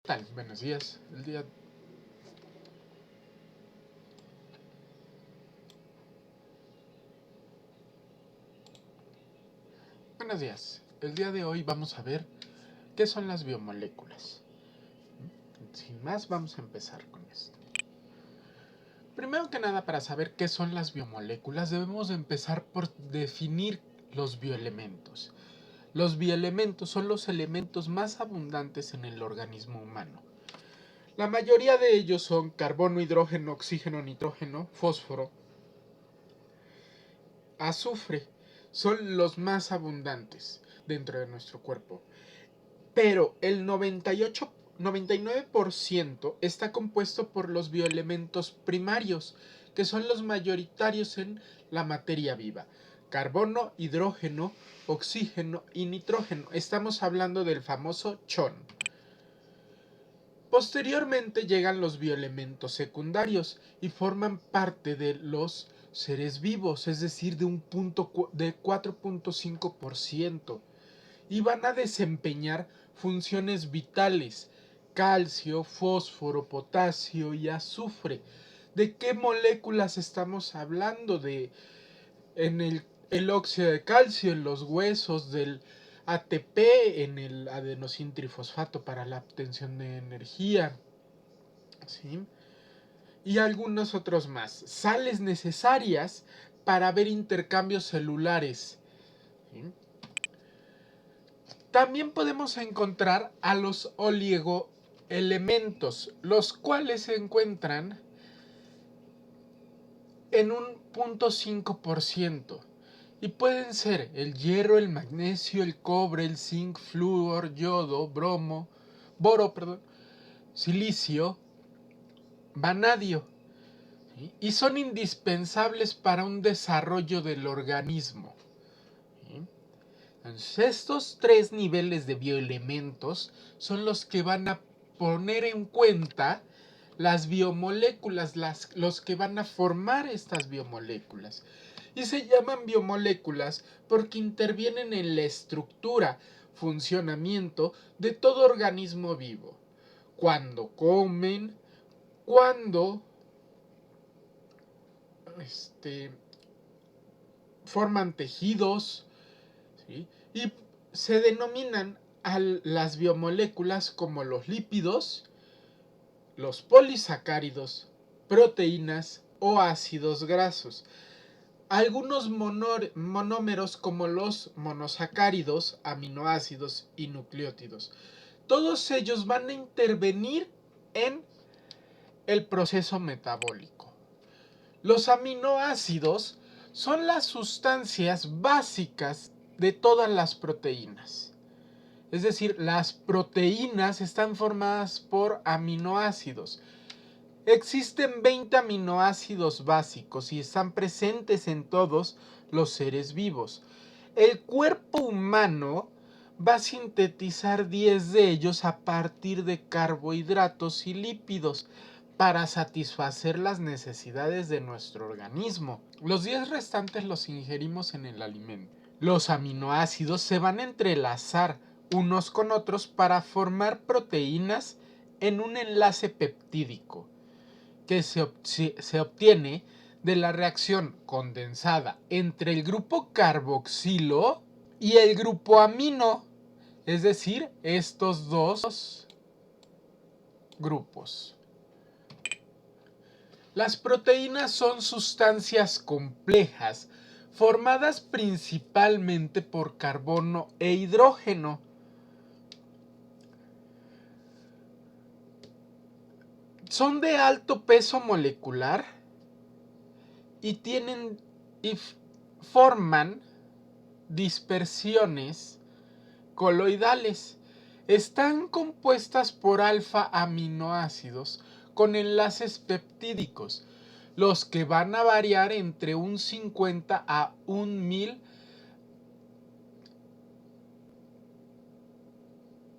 tal? Buenos días. Buenos días. El día de hoy vamos a ver qué son las biomoléculas. Sin más, vamos a empezar con esto. Primero que nada, para saber qué son las biomoléculas, debemos empezar por definir los bioelementos. Los bioelementos son los elementos más abundantes en el organismo humano. La mayoría de ellos son carbono, hidrógeno, oxígeno, nitrógeno, fósforo, azufre. Son los más abundantes dentro de nuestro cuerpo. Pero el 99% está compuesto por los bioelementos primarios, que son los mayoritarios en la materia viva. Carbono, hidrógeno, oxígeno y nitrógeno. Estamos hablando del famoso CHON. Posteriormente llegan los bioelementos secundarios y forman parte de los seres vivos, es decir, de 4.5%. Y van a desempeñar funciones vitales: calcio, fósforo, potasio y azufre. ¿De qué moléculas estamos hablando? En el óxido de calcio en los huesos, del ATP en el adenosintrifosfato para la obtención de energía, ¿sí? Y algunos otros más. Sales necesarias para ver intercambios celulares, ¿sí? También podemos encontrar a los oligoelementos, los cuales se encuentran en un 0.5%. Y pueden ser el hierro, el magnesio, el cobre, el zinc, flúor, yodo, boro, silicio, vanadio. ¿Sí? Y son indispensables para un desarrollo del organismo. ¿Sí? Entonces, estos tres niveles de bioelementos son los que van a poner en cuenta las biomoléculas, los que van a formar estas biomoléculas. Y se llaman biomoléculas porque intervienen en la estructura, funcionamiento de todo organismo vivo. Cuando comen, cuando forman tejidos, ¿sí? Y se denominan a las biomoléculas como los lípidos, los polisacáridos, proteínas o ácidos grasos. Algunos monómeros como los monosacáridos, aminoácidos y nucleótidos. Todos ellos van a intervenir en el proceso metabólico. Los aminoácidos son las sustancias básicas de todas las proteínas. Es decir, las proteínas están formadas por aminoácidos. Existen 20 aminoácidos básicos y están presentes en todos los seres vivos. El cuerpo humano va a sintetizar 10 de ellos a partir de carbohidratos y lípidos para satisfacer las necesidades de nuestro organismo. Los 10 restantes los ingerimos en el alimento. Los aminoácidos se van a entrelazar unos con otros para formar proteínas en un enlace peptídico que se obtiene de la reacción condensada entre el grupo carboxilo y el grupo amino, es decir, estos dos grupos. Las proteínas son sustancias complejas formadas principalmente por carbono e hidrógeno. Son de alto peso molecular y forman dispersiones coloidales. Están compuestas por alfa aminoácidos con enlaces peptídicos, los que van a variar entre un 50 a un 1000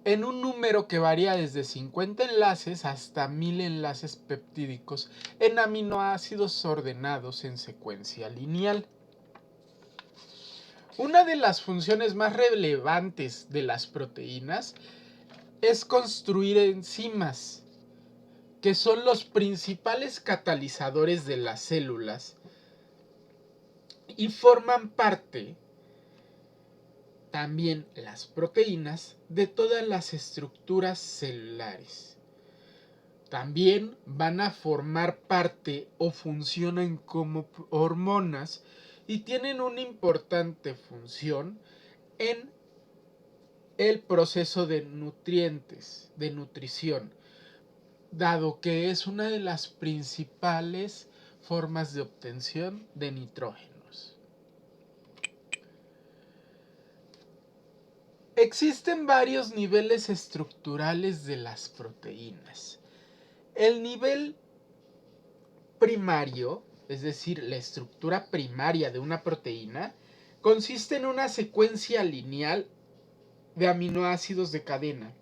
en un número que varía desde 50 enlaces hasta 1000 enlaces peptídicos en aminoácidos ordenados en secuencia lineal. Una de las funciones más relevantes de las proteínas es construir enzimas, que son los principales catalizadores de las células y forman parte, también las proteínas, de todas las estructuras celulares. También van a formar parte o funcionan como hormonas y tienen una importante función en el proceso de nutrientes, de nutrición, dado que es una de las principales formas de obtención de nitrógenos. Existen varios niveles estructurales de las proteínas. El nivel primario, es decir, la estructura primaria de una proteína, consiste en una secuencia lineal de aminoácidos de cadena,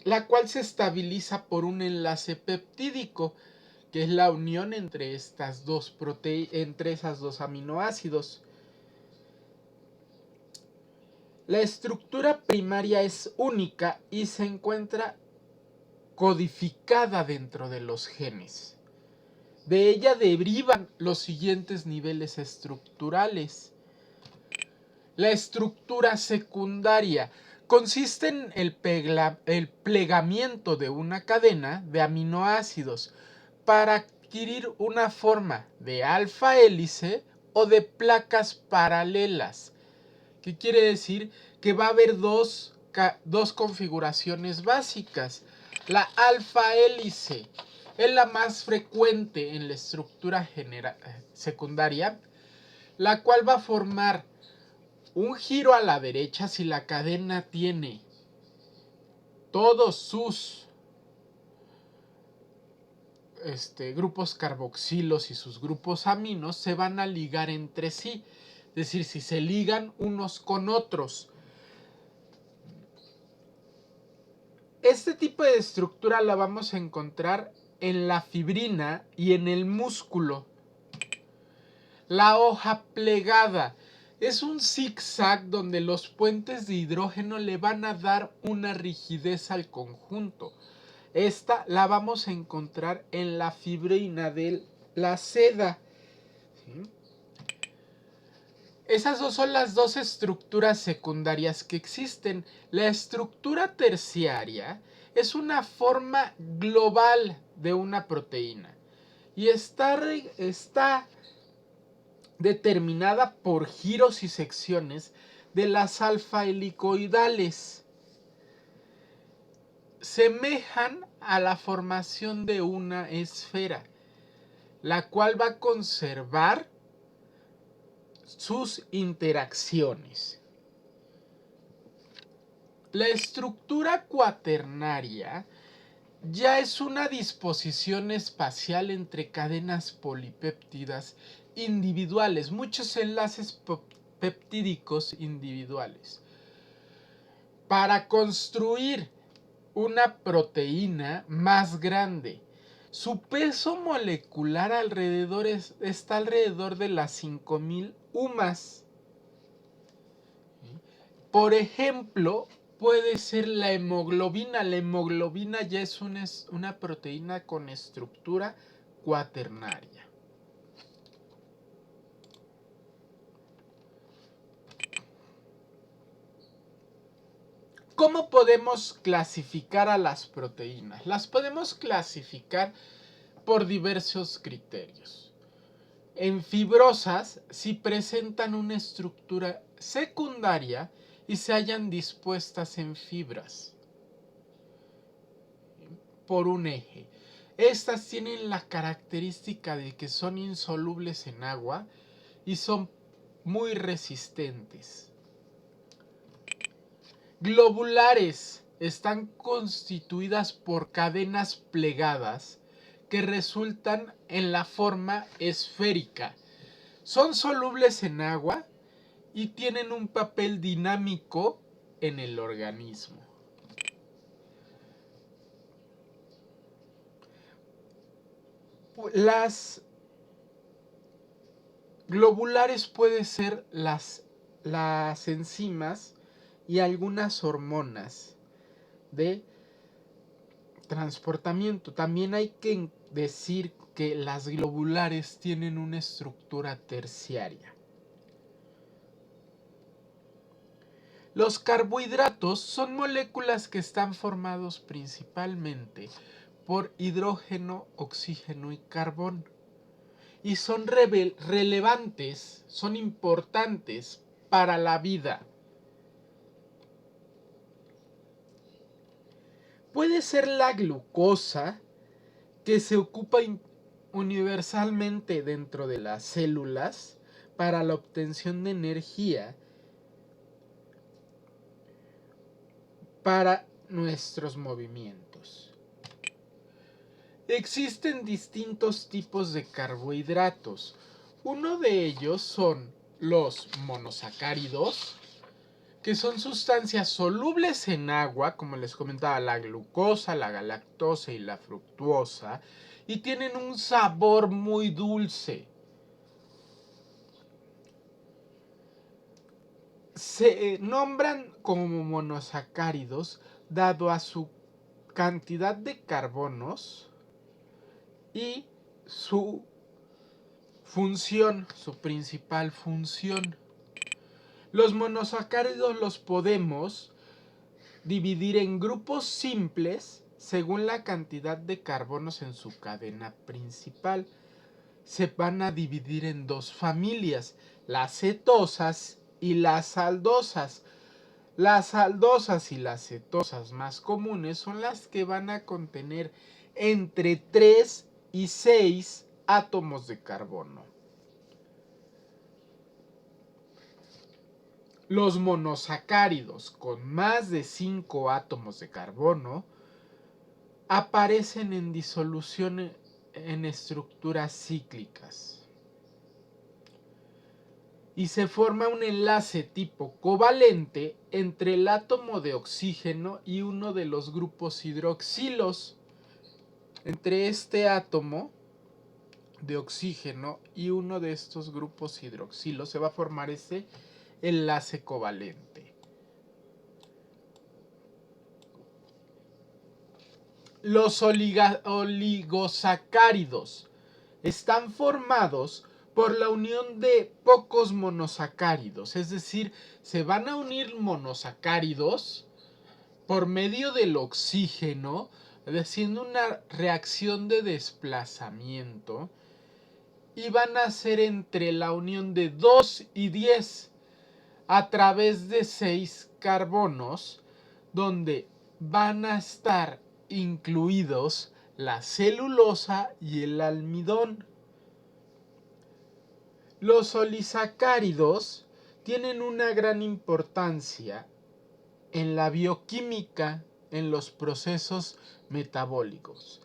la cual se estabiliza por un enlace peptídico, que es la unión entre esas dos aminoácidos. La estructura primaria es única y se encuentra codificada dentro de los genes. De ella derivan los siguientes niveles estructurales. La estructura secundaria consiste en el plegamiento de una cadena de aminoácidos para adquirir una forma de alfa hélice o de placas paralelas. ¿Qué quiere decir? Que va a haber dos configuraciones básicas. La alfa hélice es la más frecuente en la estructura secundaria, la cual va a formar un giro a la derecha si la cadena tiene todos sus grupos carboxilos y sus grupos aminos se van a ligar entre sí. Es decir, si se ligan unos con otros. Este tipo de estructura la vamos a encontrar en la fibrina y en el músculo. La hoja plegada es un zigzag donde los puentes de hidrógeno le van a dar una rigidez al conjunto. Esta la vamos a encontrar en la fibrina de la seda. ¿Sí? Esas dos son las dos estructuras secundarias que existen. La estructura terciaria es una forma global de una proteína y está determinada por giros y secciones de las alfa helicoidales. Semejan a la formación de una esfera, la cual va a conservar sus interacciones. La estructura cuaternaria ya es una disposición espacial entre cadenas polipéptidas individuales, muchos enlaces peptídicos individuales. Para construir una proteína más grande, su peso molecular está alrededor de las 5000 UMAS. Por ejemplo, puede ser la hemoglobina. La hemoglobina ya es una proteína con estructura cuaternaria. ¿Cómo podemos clasificar a las proteínas? Las podemos clasificar por diversos criterios. En fibrosas, si presentan una estructura secundaria y se hallan dispuestas en fibras por un eje. Estas tienen la característica de que son insolubles en agua y son muy resistentes. Globulares están constituidas por cadenas plegadas que resultan en la forma esférica. Son solubles en agua y tienen un papel dinámico en el organismo. Las globulares pueden ser las enzimas y algunas hormonas. de transportamiento. También hay que decir que las globulares tienen una estructura terciaria. Los carbohidratos son moléculas que están formados principalmente por hidrógeno, oxígeno y carbón. Y son relevantes, son importantes para la vida. Puede ser la glucosa, que se ocupa universalmente dentro de las células para la obtención de energía para nuestros movimientos. Existen distintos tipos de carbohidratos. Uno de ellos son los monosacáridos, que son sustancias solubles en agua, como les comentaba, la glucosa, la galactosa y la fructuosa, y tienen un sabor muy dulce. Se nombran como monosacáridos dado a su cantidad de carbonos y su función, su principal función. Los monosacáridos los podemos dividir en grupos simples según la cantidad de carbonos en su cadena principal. Se van a dividir en dos familias, las cetosas y las aldosas. Las aldosas y las cetosas más comunes son las que van a contener entre 3 y 6 átomos de carbono. Los monosacáridos con más de 5 átomos de carbono aparecen en disolución en estructuras cíclicas y se forma un enlace tipo covalente entre el átomo de oxígeno y uno de los grupos hidroxilos. Entre este átomo de oxígeno y uno de estos grupos hidroxilos se va a formar ese enlace covalente. Los oligosacáridos están formados por la unión de pocos monosacáridos, es decir, se van a unir monosacáridos por medio del oxígeno, haciendo una reacción de desplazamiento, y van a ser entre la unión de 2 y 10 a través de 6 carbonos, donde van a estar incluidos la celulosa y el almidón. Los olisacáridos tienen una gran importancia en la bioquímica, en los procesos metabólicos.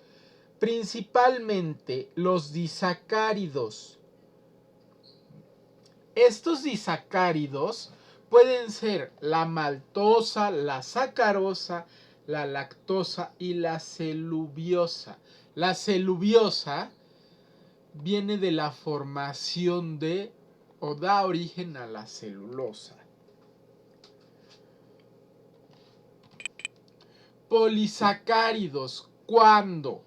Principalmente los disacáridos. Estos disacáridos pueden ser la maltosa, la sacarosa, la lactosa y la celuliosa. La celuliosa viene de la formación de o da origen a la celulosa. Polisacáridos, cuando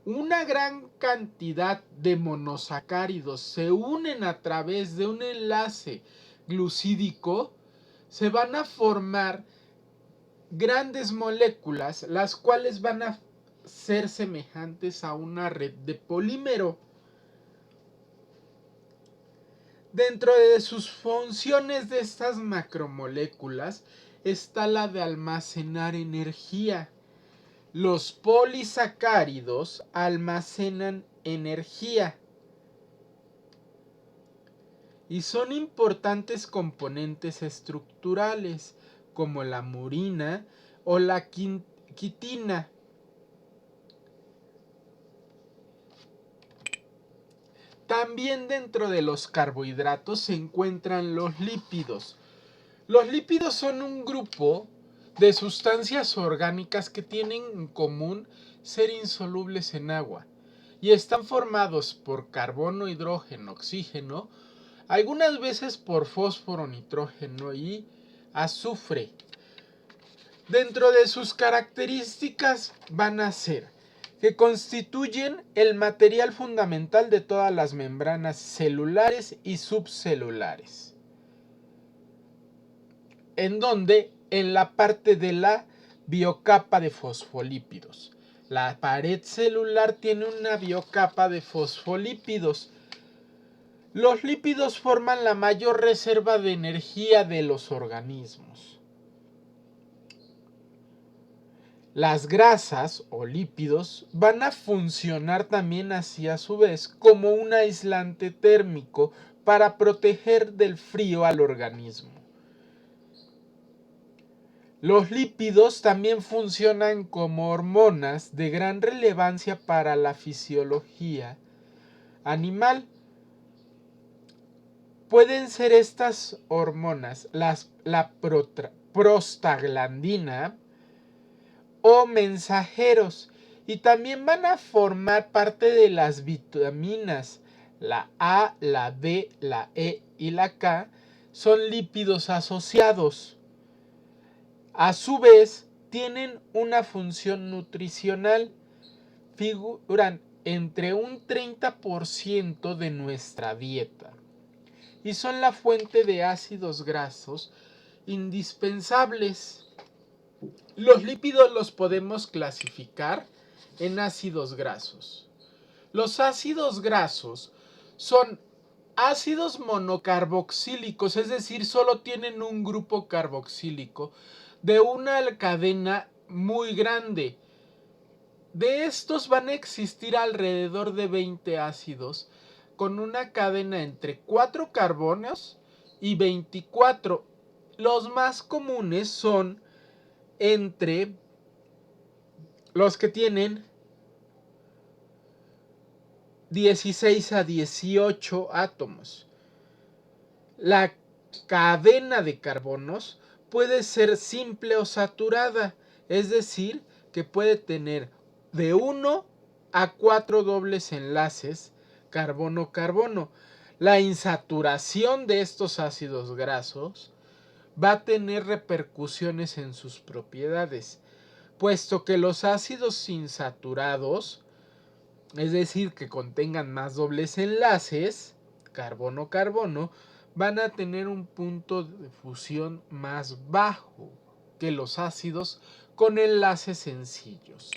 una gran cantidad de monosacáridos se unen a través de un enlace glucídico, se van a formar grandes moléculas, las cuales van a ser semejantes a una red de polímero. Dentro de sus funciones de estas macromoléculas está la de almacenar energía. Los polisacáridos almacenan energía y son importantes componentes estructurales como la murina o la quitina. También dentro de los carbohidratos se encuentran los lípidos. Los lípidos son un grupo de sustancias orgánicas que tienen en común ser insolubles en agua y están formados por carbono, hidrógeno, oxígeno, algunas veces por fósforo, nitrógeno y azufre. Dentro de sus características van a ser que constituyen el material fundamental de todas las membranas celulares y subcelulares. En donde en la parte de la biocapa de fosfolípidos. La pared celular tiene una biocapa de fosfolípidos. Los lípidos forman la mayor reserva de energía de los organismos. Las grasas o lípidos van a funcionar también así a su vez como un aislante térmico para proteger del frío al organismo. Los lípidos también funcionan como hormonas de gran relevancia para la fisiología animal. Pueden ser estas hormonas la prostaglandina o mensajeros, y también van a formar parte de las vitaminas. La A, la B, la E y la K son lípidos asociados. A su vez, tienen una función nutricional. Figuran entre un 30% de nuestra dieta y son la fuente de ácidos grasos indispensables. Los lípidos los podemos clasificar en ácidos grasos. Los ácidos grasos son ácidos monocarboxílicos, es decir, solo tienen un grupo carboxílico de una cadena muy grande. De estos van a existir alrededor de 20 ácidos con una cadena entre 4 carbonos y 24. Los más comunes son entre los que tienen 16 a 18 átomos. La cadena de carbonos puede ser simple o saturada, es decir, que puede tener de 1 a 4 dobles enlaces carbono-carbono. La insaturación de estos ácidos grasos va a tener repercusiones en sus propiedades, puesto que los ácidos insaturados, es decir, que contengan más dobles enlaces, carbono-carbono, van a tener un punto de fusión más bajo que los ácidos con enlaces sencillos.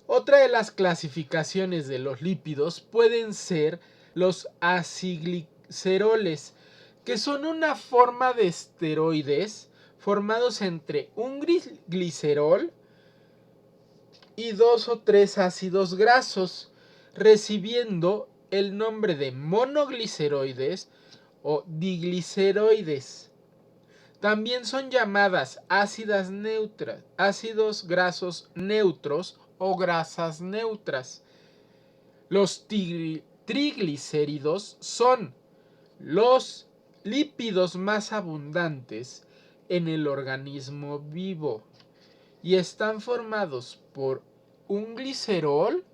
Otra de las clasificaciones de los lípidos pueden ser los acigliceroles, que son una forma de esteroides formados entre un glicerol y 2 o 3 ácidos grasos, recibiendo el nombre de monogliceroides o digliceroides. También son llamadas ácidos grasos neutros o grasas neutras. Los triglicéridos son los lípidos más abundantes en el organismo vivo y están formados por un glicerol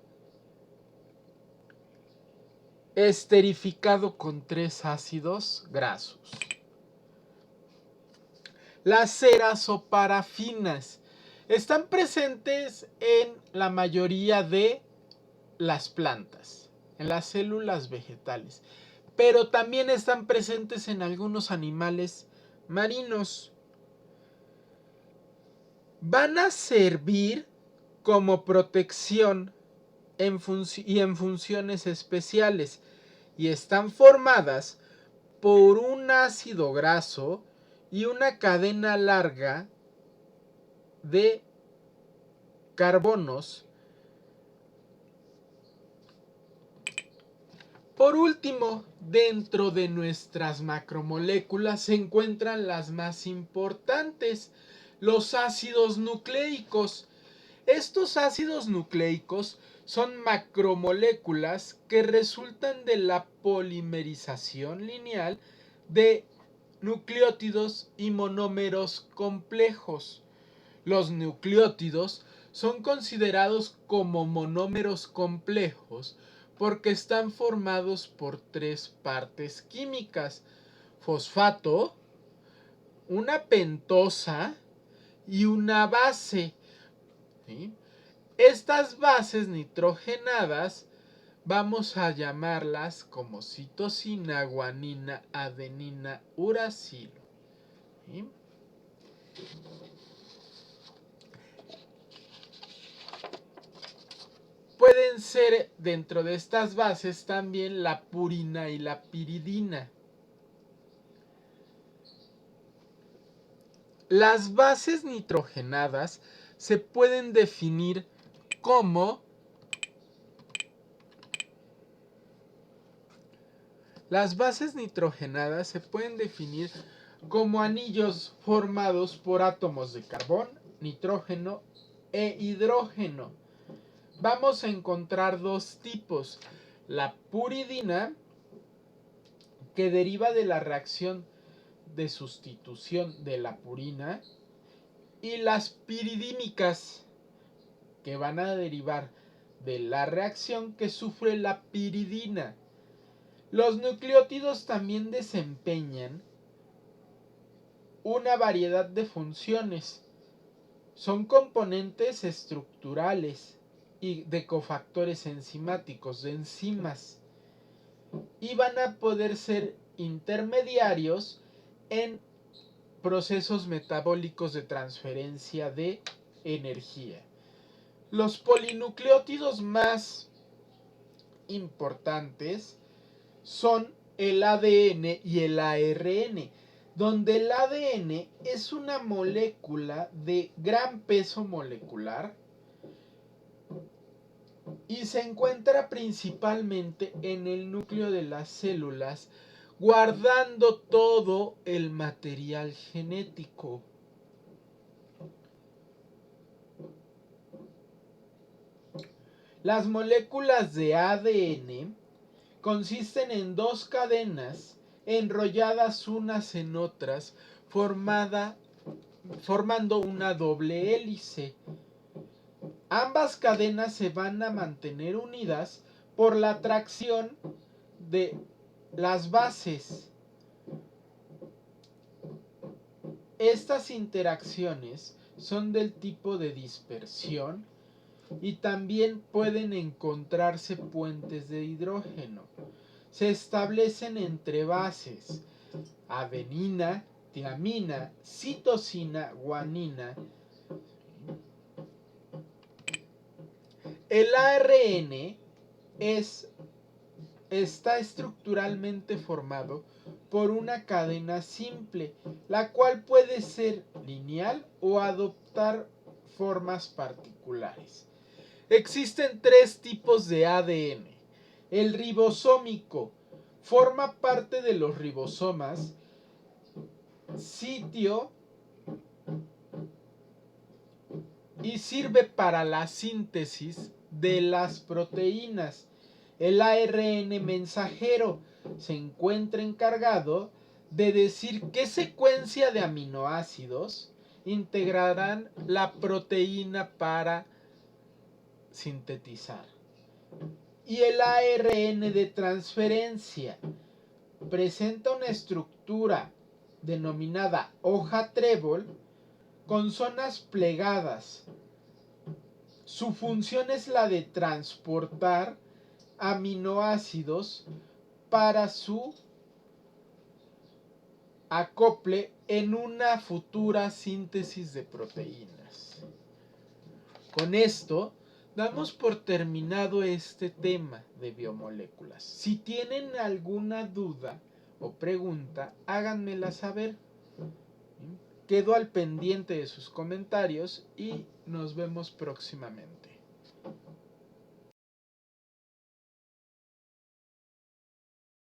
esterificado con 3 ácidos grasos. Las ceras o parafinas están presentes en la mayoría de las plantas, en las células vegetales, pero también están presentes en algunos animales marinos. Van a servir como protección y en funciones especiales, y están formadas por un ácido graso y una cadena larga de carbonos. Por último, dentro de nuestras macromoléculas se encuentran las más importantes, los ácidos nucleicos. Estos ácidos nucleicos son macromoléculas que resultan de la polimerización lineal de nucleótidos y monómeros complejos. Los nucleótidos son considerados como monómeros complejos porque están formados por 3 partes químicas: fosfato, una pentosa y una base. ¿Sí? Estas bases nitrogenadas vamos a llamarlas como citosina, guanina, adenina, uracilo. ¿Sí? Pueden ser dentro de estas bases también la purina y la piridina. Las bases nitrogenadas se pueden definir como anillos formados por átomos de carbón, nitrógeno e hidrógeno. Vamos a encontrar dos tipos: la puridina, que deriva de la reacción de sustitución de la purina, y las piridínicas, que van a derivar de la reacción que sufre la piridina. Los nucleótidos también desempeñan una variedad de funciones. Son componentes estructurales y de cofactores enzimáticos, de enzimas, y van a poder ser intermediarios en procesos metabólicos de transferencia de energía. Los polinucleótidos más importantes son el ADN y el ARN, donde el ADN es una molécula de gran peso molecular y se encuentra principalmente en el núcleo de las células, guardando todo el material genético. Las moléculas de ADN consisten en dos cadenas enrolladas unas en otras, formando una doble hélice. Ambas cadenas se van a mantener unidas por la atracción de las bases. Estas interacciones son del tipo de dispersión y también pueden encontrarse puentes de hidrógeno. Se establecen entre bases adenina, tiamina, citosina, guanina. El ARN está estructuralmente formado por una cadena simple, la cual puede ser lineal o adoptar formas particulares. Existen tres tipos de ADN. El ribosómico forma parte de los ribosomas, sitio y sirve para la síntesis de las proteínas. El ARN mensajero se encuentra encargado de decir qué secuencia de aminoácidos integrarán la proteína para sintetizar. Y el ARN de transferencia presenta una estructura denominada hoja trébol con zonas plegadas. Su función es la de transportar aminoácidos para su acople en una futura síntesis de proteínas. Con esto damos por terminado este tema de biomoléculas. Si tienen alguna duda o pregunta, háganmela saber. Quedo al pendiente de sus comentarios y nos vemos próximamente.